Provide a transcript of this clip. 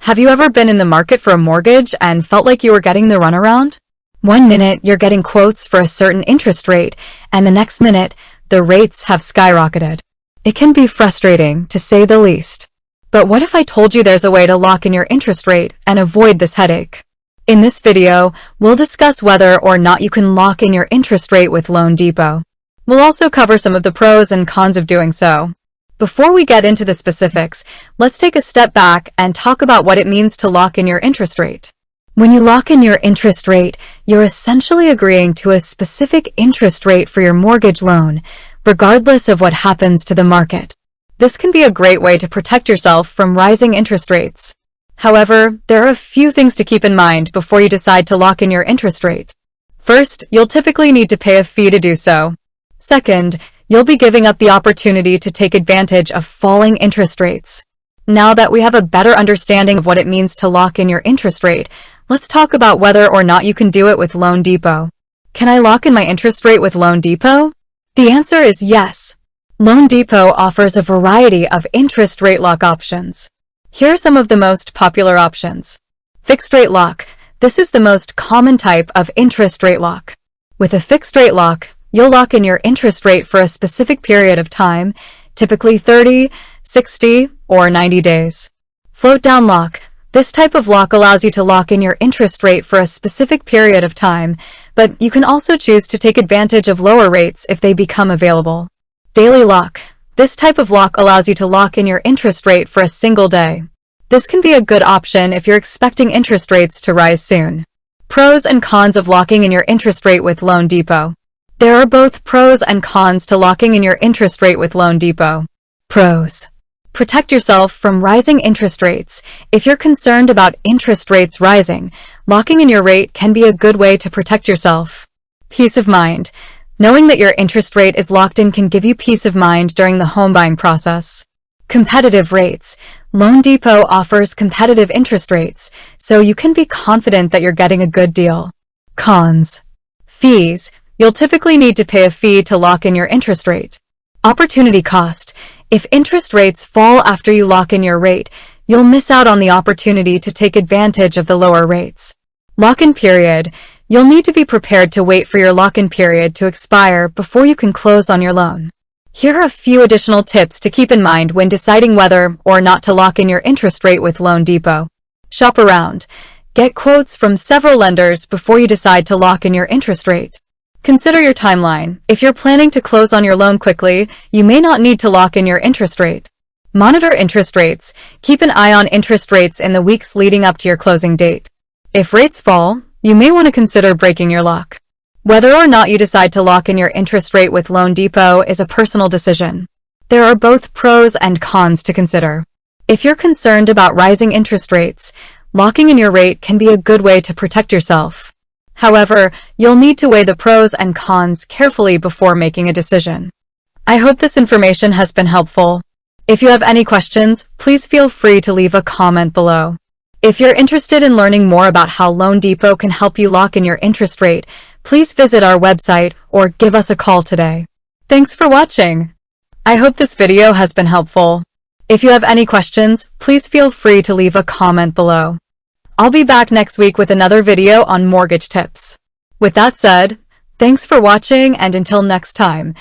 Have you ever been in the market for a mortgage and felt like you were getting the runaround? One minute, you're getting quotes for a certain interest rate, and the next minute, the rates have skyrocketed. It can be frustrating, to say the least. But what if I told you there's a way to lock in your interest rate and avoid this headache? In this video, we'll discuss whether or not you can lock in your interest rate with loanDepot. We'll also cover some of the pros and cons of doing so. Before we get into the specifics, let's take a step back and talk about what it means to lock in your interest rate. When you lock in your interest rate, you're essentially agreeing to a specific interest rate for your mortgage loan, regardless of what happens to the market. This can be a great way to protect yourself from rising interest rates. However, there are a few things to keep in mind before you decide to lock in your interest rate. First, you'll typically need to pay a fee to do so. Second, you'll be giving up the opportunity to take advantage of falling interest rates. Now that we have a better understanding of what it means to lock in your interest rate, let's talk about whether or not you can do it with loanDepot. Can I lock in my interest rate with loanDepot? The answer is yes. loanDepot offers a variety of interest rate lock options. Here are some of the most popular options. Fixed rate lock. This is the most common type of interest rate lock. With a fixed rate lock, you'll lock in your interest rate for a specific period of time, typically 30, 60, or 90 days. Float down lock. This type of lock allows you to lock in your interest rate for a specific period of time, but you can also choose to take advantage of lower rates if they become available. Daily lock. This type of lock allows you to lock in your interest rate for a single day. This can be a good option if you're expecting interest rates to rise soon. Pros and cons of locking in your interest rate with loanDepot. There are both pros and cons to locking in your interest rate with loanDepot. Pros. Protect yourself from rising interest rates. If you're concerned about interest rates rising, locking in your rate can be a good way to protect yourself. Peace of mind. Knowing that your interest rate is locked in can give you peace of mind during the home buying process. Competitive rates. loanDepot offers competitive interest rates, so you can be confident that you're getting a good deal. Cons. Fees. You'll typically need to pay a fee to lock in your interest rate. Opportunity cost. If interest rates fall after you lock in your rate, you'll miss out on the opportunity to take advantage of the lower rates. Lock-in period. You'll need to be prepared to wait for your lock-in period to expire before you can close on your loan. Here are a few additional tips to keep in mind when deciding whether or not to lock in your interest rate with loanDepot. Shop around. Get quotes from several lenders before you decide to lock in your interest rate. Consider your timeline. If you're planning to close on your loan quickly, you may not need to lock in your interest rate. Monitor interest rates. Keep an eye on interest rates in the weeks leading up to your closing date. If rates fall, you may want to consider breaking your lock. Whether or not you decide to lock in your interest rate with loanDepot is a personal decision. There are both pros and cons to consider. If you're concerned about rising interest rates, locking in your rate can be a good way to protect yourself. However, you'll need to weigh the pros and cons carefully before making a decision. I hope this information has been helpful. If you have any questions, please feel free to leave a comment below. If you're interested in learning more about how loanDepot can help you lock in your interest rate, please visit our website or give us a call today. Thanks for watching. I hope this video has been helpful. If you have any questions, please feel free to leave a comment below. I'll be back next week with another video on mortgage tips. With that said, thanks for watching, and until next time,